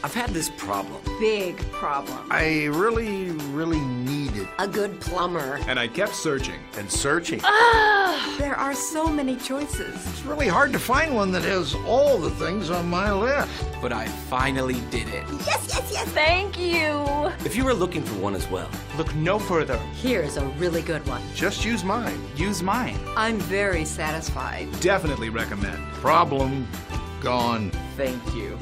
I've had this problem. Big problem. I really needed. A good plumber. And I kept searching. And searching. There are so many choices. It's really hard to find one that has all the things on my list. But I finally did it. Yes, yes, yes. Thank you. If you were looking for one as well, Look no further. Here's a really good one. Just use mine. Use mine. I'm very satisfied. Definitely recommend. Problem gone. Thank you.